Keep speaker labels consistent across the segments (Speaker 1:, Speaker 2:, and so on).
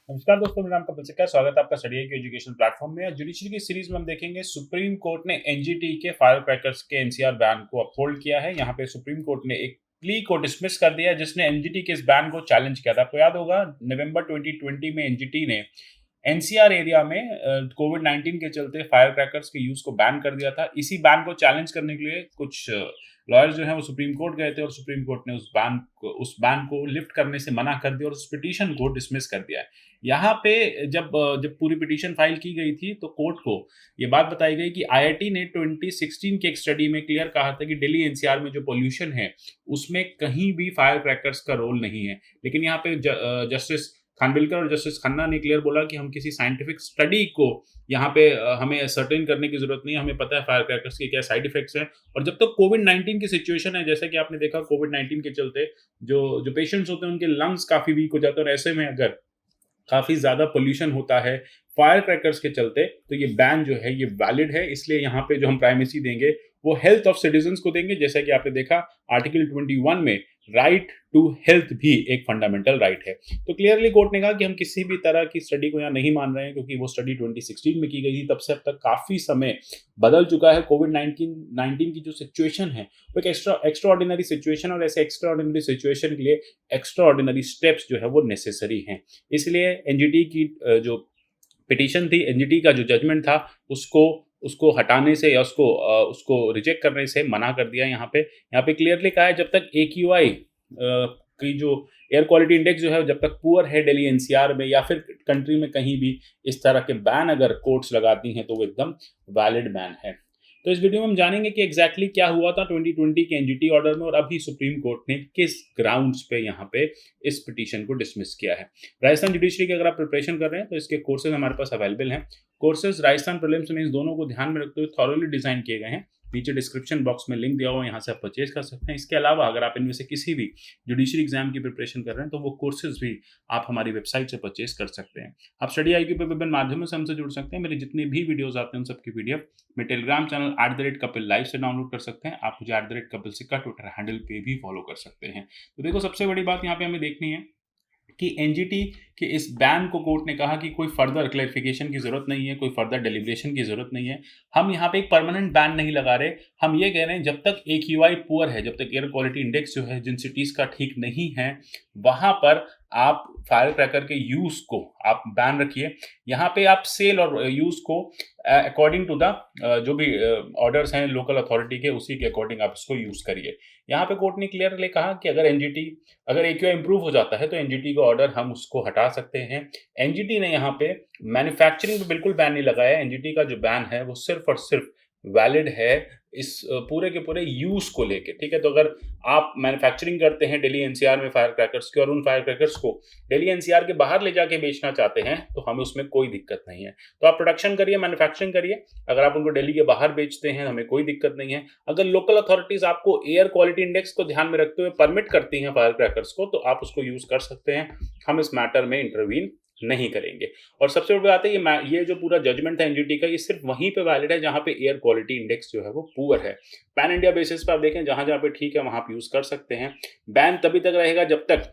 Speaker 1: नमस्कार दोस्तों, मेरा नाम कपिल सिक्का। स्वागत है आपका स्टडी की एजुकेशन प्लेटफॉर्म में। जुडिशरी की सीरीज में हम देखेंगे सुप्रीम कोर्ट ने एनजीटी के फायर क्रैकर्स के एनसीआर बैन को अपहोल्ड किया है। यहाँ पे सुप्रीम कोर्ट ने एक प्ली को डिसमिस कर दिया जिसने एनजीटी के इस बैन को चैलेंज किया था। आपको याद होगा नवंबर 2020 में एनजीटी ने एनसीआर एरिया में कोविड 19 के चलते फायर क्रैकर्स के यूज को बैन कर दिया था। इसी बैन को चैलेंज करने के लिए कुछ लॉयर्स जो हैं वो सुप्रीम कोर्ट गए थे और सुप्रीम कोर्ट ने उस बैन को लिफ्ट करने से मना कर दिया और उस पिटीशन को डिसमिस कर दिया है। यहाँ पे जब जब पूरी पिटीशन फाइल की गई थी तो कोर्ट को ये बात बताई गई कि आईआईटी ने 2016 के एक स्टडी में क्लियर कहा था कि दिल्ली एनसीआर में जो पोल्यूशन है उसमें कहीं भी फायर क्रैकर्स का रोल नहीं है। लेकिन यहाँ पे जस्टिस खानविलकर और जस्टिस खन्ना ने क्लियर बोला कि हम किसी साइंटिफिक स्टडी को यहाँ पे हमें सर्टेन करने की जरूरत नहीं है, हमें पता है फायर क्रैकर्स के क्या साइड इफेक्ट्स हैं। और जब तक कोविड 19 की सिचुएशन है, जैसा कि आपने देखा कोविड 19 के चलते जो जो पेशेंट्स होते हैं उनके लंग्स काफी वीक हो जाते हैं और ऐसे में अगर काफी ज्यादा पोल्यूशन होता है फायर क्रैकर्स के चलते तो ये बैन जो है ये वैलिड है। इसलिए यहाँ पे जो हम प्राइमेसी देंगे वो हेल्थ ऑफ सिटीजन्स को देंगे। जैसा कि आपने देखा आर्टिकल 21 में राइट टू हेल्थ भी एक फंडामेंटल राइट है। तो क्लियरली कोर्ट ने कहा कि हम किसी भी तरह की स्टडी को यहाँ नहीं मान रहे हैं क्योंकि वो स्टडी 2016 में की गई थी। तब से अब तक काफी समय बदल चुका है। कोविड 19 की जो सिचुएशन है वो एक एक्स्ट्रा ऑर्डिनरी सिचुएशन और ऐसे एक्स्ट्रा ऑर्डिनरी सिचुएशन के लिए एक्स्ट्रा ऑर्डिनरी स्टेप्स जो है वो नेसेसरी हैं। इसलिए एनजीटी की जो पिटीशन थी, एनजीटी का जो जजमेंट था उसको उसको हटाने से या उसको रिजेक्ट करने से मना कर दिया। यहाँ पे क्लियरली कहा है जब तक एक्यूआई की जो एयर क्वालिटी इंडेक्स जो है जब तक पुअर है दिल्ली एनसीआर में या फिर कंट्री में कहीं भी इस तरह के बैन अगर कोर्ट्स लगाती हैं तो वो एकदम वैलिड बैन है। तो इस वीडियो में हम जानेंगे कि एग्जैक्टली क्या हुआ था 2020 के एनजीटी ऑर्डर में और अभी सुप्रीम कोर्ट ने किस ग्राउंड्स पे यहाँ पे इस पिटीशन को डिसमिस किया है। राजस्थान जुडिशरी की अगर आप प्रिपरेशन कर रहे हैं तो इसके कोर्सेज हमारे पास अवेलेबल हैं। कोर्सेज राजस्थान प्रीलिम्स मेंस दोनों को ध्यान में रखते हुए थॉरली डिजाइन किए गए हैं। नीचे डिस्क्रिप्शन बॉक्स में लिंक दिया हुआ है, यहाँ से आप परचेज कर सकते हैं। इसके अलावा अगर आप इनमें से किसी भी जुडिशरी एग्जाम की प्रिपरेशन कर रहे हैं तो वो कोर्सेज भी आप हमारी वेबसाइट से परचेज कर सकते हैं। आप स्टडी आईक्यू पे विभिन्न माध्यमों से हमसे जुड़ सकते हैं। मेरे जितने भी वीडियोस आते हैं उन सबकी पीडीएफ मैं टेलीग्राम चैनल @कपिल लाइव से डाउनलोड कर सकते हैं। आप मुझे @कपिल सिक्का ट्विटर हैंडल पे भी फॉलो कर सकते हैं। तो देखो सबसे बड़ी बात यहाँ पे हमें देखनी है कि एनजीटी के इस बैन को कोर्ट ने कहा कि कोई फर्दर क्लैरिफिकेशन की जरूरत नहीं है, कोई फर्दर डेलिब्रेशन की जरूरत नहीं है। हम यहाँ पे एक परमानेंट बैन नहीं लगा रहे। हम ये कह रहे हैं जब तक एक्यूआई पुअर है, जब तक एयर क्वालिटी इंडेक्स जो है जिन सिटीज का ठीक नहीं है वहां पर आप फायर क्रैकर के यूज को आप बैन रखिए। यहाँ पे आप सेल और यूज को अकॉर्डिंग टू द जो भी ऑर्डर्स हैं लोकल अथॉरिटी के उसी के अकॉर्डिंग आप इसको यूज करिए। यहाँ पे कोर्ट ने क्लियरली कहा कि अगर एक्यूआई इंप्रूव हो जाता है तो एनजीटी का ऑर्डर हम उसको हटा सकते हैं। एनजीटी ने यहाँ पे मैन्युफैक्चरिंग पे बिल्कुल बैन नहीं लगाया। एनजीटी का जो बैन है वो सिर्फ और सिर्फ वैलिड है इस पूरे के पूरे यूज को लेके, ठीक है। तो अगर आप मैन्युफैक्चरिंग करते हैं दिल्ली एनसीआर में फायर क्रैकर्स की और उन फायर क्रैकर्स को दिल्ली एनसीआर के बाहर ले जाके बेचना चाहते हैं तो हमें उसमें कोई दिक्कत नहीं है। तो आप प्रोडक्शन करिए, मैन्युफैक्चरिंग करिए। अगर आप उनको दिल्ली के बाहर बेचते हैं हमें कोई दिक्कत नहीं है। अगर लोकल अथॉरिटीज आपको एयर क्वालिटी इंडेक्स को ध्यान में रखते हुए परमिट करती हैं फायर क्रैकर्स को तो आप उसको यूज कर सकते हैं। हम इस मैटर में इंटरवीन नहीं करेंगे। और सबसे बड़ी बात है ये जो पूरा जजमेंट है एनजीटी का ये सिर्फ वहीं पे वैलिड है जहां पे एयर क्वालिटी इंडेक्स जो है वो पुअर है। पैन इंडिया बेसिस पे आप देखें जहां जहां पे ठीक है वहां आप यूज कर सकते हैं। बैन तभी तक रहेगा जब तक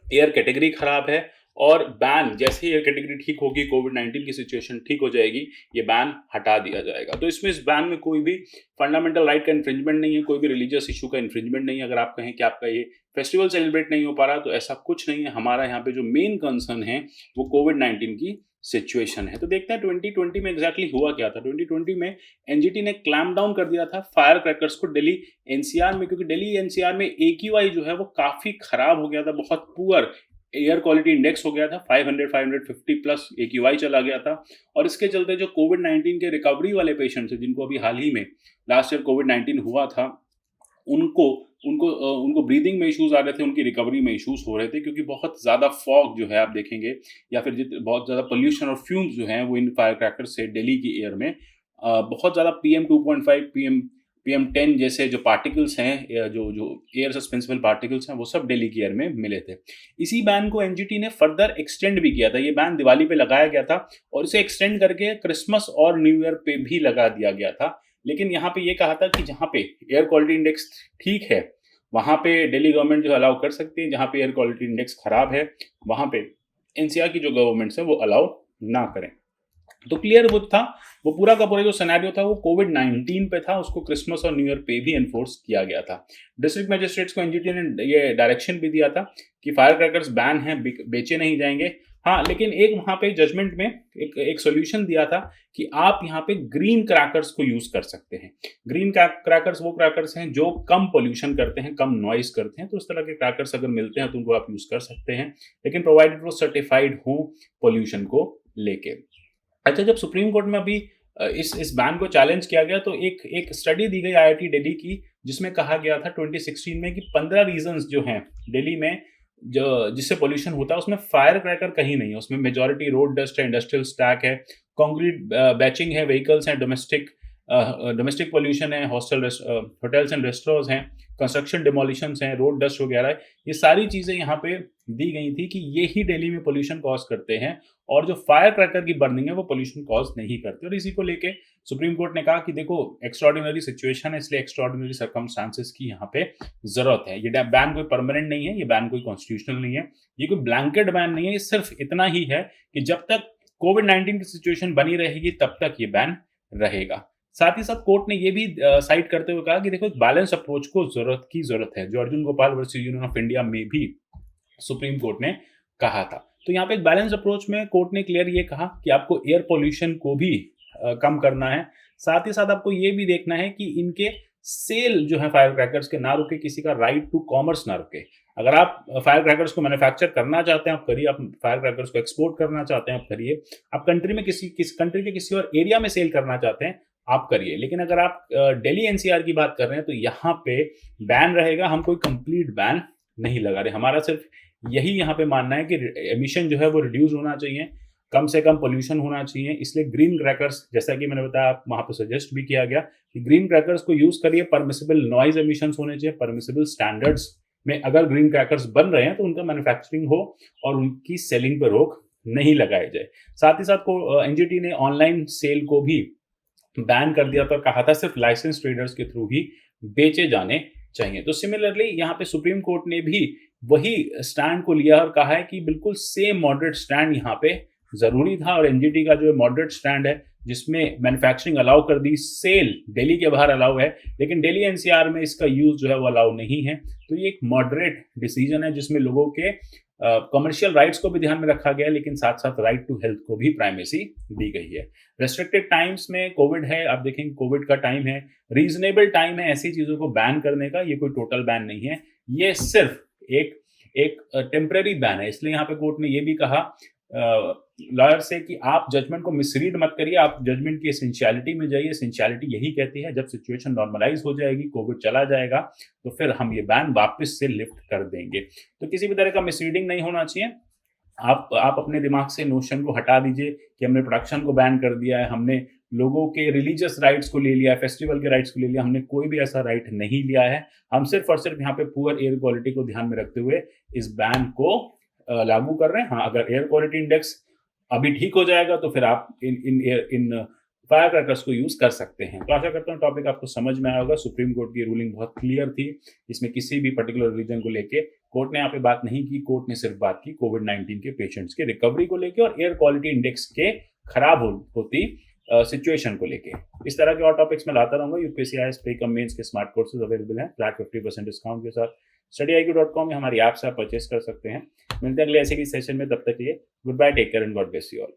Speaker 1: एयर कैटेगरी खराब है और बैन जैसे ही एयर कैटेगरी ठीक होगी, कोविड 19 की सिचुएशन ठीक हो जाएगी, ये बैन हटा दिया जाएगा। तो इसमें इस बैन में कोई भी फंडामेंटल राइट का इन्फ्रिंजमेंट नहीं है, कोई भी रिलीजियस इशू का इन्फ्रिंजमेंट नहीं है। अगर आप कहें कि आपका ये फेस्टिवल सेलिब्रेट नहीं हो पा रहा तो ऐसा कुछ नहीं है। हमारा यहाँ पे जो मेन कंसर्न है वो कोविड 19 की सिचुएशन है। तो देखते हैं 2020 में एग्जैक्टली हुआ क्या था। 2020 में एनजीटी ने क्लैम्प डाउन कर दिया था फायर क्रैकर्स को दिल्ली एनसीआर में, क्योंकि दिल्ली एनसीआर में एक्यूआई जो है वो काफी खराब हो गया था, बहुत पुअर एयर क्वालिटी इंडेक्स हो गया था। 500 550 प्लस एक्यूआई चला गया था। और इसके चलते जो कोविड 19 के रिकवरी वाले पेशेंट्स हैं जिनको अभी हाल ही में लास्ट ईयर कोविड 19 हुआ था उनको उनको उनको ब्रीदिंग में इश्यूज आ रहे थे, उनकी रिकवरी में इश्यूज हो रहे थे क्योंकि बहुत ज़्यादा फॉग जो है आप देखेंगे या फिर बहुत ज़्यादा पोल्यूशन और फ्यूम्स जो हैं वो इन फायर क्रैकर्स से दिल्ली की एयर में बहुत ज़्यादा PM2.5 PM10 जैसे जो पार्टिकल्स हैं जो जो एयर सस्पेंसिबल पार्टिकल्स हैं वो सब दिल्ली की एयर में मिले थे। इसी बैन को एनजीटी ने फर्दर एक्सटेंड भी किया था। ये बैन दिवाली पे लगाया गया था और इसे एक्सटेंड करके क्रिसमस और न्यू ईयर पे भी लगा दिया गया था। लेकिन यहाँ पे ये कहा था कि जहाँ पे एयर क्वालिटी इंडेक्स ठीक है वहाँ पे दिल्ली गवर्नमेंट जो अलाउ कर सकती है, जहाँ पे एयर क्वालिटी इंडेक्स खराब है वहाँ पे एनसीआर की जो गवर्नमेंट्स है वो अलाउ ना करें। तो क्लियर वो था, वो पूरा का पूरा जो सिनेरियो था वो कोविड-19 पे था, उसको क्रिसमस और न्यू ईयर पे भी एनफोर्स किया गया था। डिस्ट्रिक्ट मजिस्ट्रेट्स को एनजीटी ने ये डायरेक्शन भी दिया था कि फायर क्रैकर्स बैन हैं, बेचे नहीं जाएंगे। हाँ, लेकिन एक वहाँ पे जजमेंट में एक सॉल्यूशन दिया था कि आप यहाँ पे ग्रीन क्रैकर्स को यूज कर सकते हैं। ग्रीन क्रैकर्स वो क्रैकर्स हैं जो कम पोल्यूशन करते हैं, कम नॉइज करते हैं, तो उस तरह के क्रैकर्स अगर मिलते हैं तो उनको आप यूज कर सकते हैं, लेकिन प्रोवाइडेड वो सर्टिफाइड हो पोल्यूशन को लेके। अच्छा, जब सुप्रीम कोर्ट में अभी इस बैन को चैलेंज किया गया तो एक स्टडी दी गई आईआईटी दिल्ली की, जिसमें कहा गया था 2016 में कि 15 रीजंस जो हैं दिल्ली में जो जिससे पोल्यूशन होता है उसमें फायर क्रैकर कहीं नहीं है। उसमें मेजॉरिटी रोड डस्ट है, इंडस्ट्रियल स्टैक है, कंक्रीट बैचिंग है, व्हीकल्स हैं, डोमेस्टिक पोल्यूशन है, होटल्स एंड रेस्टोरेंट्स हैं, कंस्ट्रक्शन डिमोलिशंस हैं, रोड डस्ट वगैरह है। ये सारी चीजें यहाँ पे दी गई थी कि ये ही दिल्ली में पोल्यूशन कॉज करते हैं, और जो फायर क्रैकर की बर्निंग है वो पोल्यूशन कॉज नहीं करते। और इसी को लेके सुप्रीम कोर्ट ने कहा कि देखो, एक्स्ट्राऑर्डिनरी सिचुएशन है, इसलिए एक्स्ट्राऑर्डिनरी सर्कमस्टांसेस की यहाँ पे जरूरत है। ये बैन कोई परमानेंट नहीं है, ये बैन कोई कॉन्स्टिट्यूशनल नहीं है, ये कोई ब्लैंकेट बैन नहीं है। ये सिर्फ इतना ही है कि जब तक कोविड-19 की सिचुएशन बनी रहेगी तब तक ये बैन रहेगा। साथ ही साथ कोर्ट ने ये भी साइड करते हुए कहा कि देखो, एक बैलेंस अप्रोच को जरूरत है, जो Arjun Gopal versus union of India में भी सुप्रीम कोर्ट ने कहा था। तो यहाँ पे एक बैलेंस अप्रोच में कोर्ट ने क्लियर ये कहा कि आपको एयर पोल्यूशन को भी कम करना है। साथ ही साथ आपको ये भी देखना है कि इनके सेल जो है फायर क्रैकर्स के ना रुके, किसी का राइट टू कॉमर्स ना रुके। अगर आप फायर क्रैकर्स को मैन्युफैक्चर करना चाहते हैं आप करिए, आप फायर क्रैकर्स को एक्सपोर्ट करना चाहते हैं आप करिए, आप कंट्री में किसी कंट्री के किसी और एरिया में सेल करना चाहते हैं आप करिए। लेकिन अगर आप दिल्ली एनसीआर की बात कर रहे हैं तो यहाँ पे बैन रहेगा। हम कोई कंप्लीट बैन नहीं लगा रहे, हमारा सिर्फ यही यहाँ पे मानना है कि एमिशन जो है वो रिड्यूस होना चाहिए, कम से कम पोल्यूशन होना चाहिए। इसलिए ग्रीन क्रैकर्स, जैसा कि मैंने बताया, वहां पे सजेस्ट भी किया गया कि ग्रीन क्रैकर्स को यूज करिए। परमिसिबल नॉइज एमिशंस होने चाहिए, परमिसिबल स्टैंडर्ड्स में अगर ग्रीन क्रैकर्स बन रहे हैं तो उनका मैन्युफैक्चरिंग हो और उनकी सेलिंग पर रोक नहीं लगाई जाए। साथ ही साथ एनजीटी ने ऑनलाइन सेल को भी बैन कर दिया था, कहा था सिर्फ लाइसेंस ट्रेडर्स के थ्रू ही बेचे जाने चाहिए। तो सिमिलरली यहाँ पे सुप्रीम कोर्ट ने भी वही स्टैंड को लिया और कहा है कि बिल्कुल सेम मॉडरेट स्टैंड यहाँ पे जरूरी था। और एनजीटी का जो मॉडरेट स्टैंड है, जिसमें मैन्युफैक्चरिंग अलाउ कर दी, सेल दिल्ली के बाहर अलाउ है, लेकिन दिल्ली एनसीआर में इसका यूज जो है वो अलाउ नहीं है। तो ये एक मॉडरेट डिसीजन है जिसमें लोगों के कमर्शियल राइट्स को भी ध्यान में रखा गया है, लेकिन साथ साथ राइट टू हेल्थ को भी प्राइमेसी दी गई है। रेस्ट्रिक्टेड टाइम्स में कोविड है, आप देखेंगे कोविड का टाइम है, रीजनेबल टाइम है ऐसी चीजों को बैन करने का। ये कोई टोटल बैन नहीं है, ये सिर्फ एक एक टेम्परेरी बैन है। इसलिए यहाँ पे कोर्ट ने ये भी कहा लॉयर से कि आप जजमेंट को मिसरीड मत करिए, आप जजमेंट की एसेंशियलिटी में जाइए। एसेंशियलिटी यही कहती है जब सिचुएशन नॉर्मलाइज हो जाएगी, कोविड चला जाएगा, तो फिर हम ये बैन वापस से लिफ्ट कर देंगे। तो किसी भी तरह का मिसरीडिंग नहीं होना चाहिए। आप अपने दिमाग से नोशन को हटा दीजिए कि हमने प्रोडक्शन को बैन कर दिया है, हमने लोगों के रिलीजियस राइट्स को ले लिया है, फेस्टिवल के राइट्स को ले लिया। हमने कोई भी ऐसा राइट नहीं लिया है। हम सिर्फ और सिर्फ यहाँ पे पुअर एयर क्वालिटी को ध्यान में रखते हुए इस बैन को लागू कर रहे हैं। हाँ, अगर एयर क्वालिटी इंडेक्स अभी ठीक हो जाएगा तो फिर आप इन फायर क्रैकर्स को यूज कर सकते हैं। तो आशा करता हूँ टॉपिक आपको समझ में आया होगा। सुप्रीम कोर्ट की रूलिंग बहुत क्लियर थी, इसमें किसी भी पर्टिकुलर रिलीजन को लेके कोर्ट ने यहाँ पे बात नहीं की। कोर्ट ने सिर्फ बात की कोविड-19 के पेशेंट्स के रिकवरी को लेके और एयर क्वालिटी इंडेक्स के खराब होती सिचुएशन को लेके। इस तरह के और टॉपिक्स में लाता रहूंगा। यूपीएससी आईएएस प्री-कम मेंस के स्मार्ट कोर्सेज अवेलेबल हैं फ्लैट 50% डिस्काउंट के साथ। studyIQ.com में हमारी ऐप से आप परचेस कर सकते हैं। मिलते हैं अगले ऐसे की सेशन में, तब तक के लिए good bye, take care and God bless you all.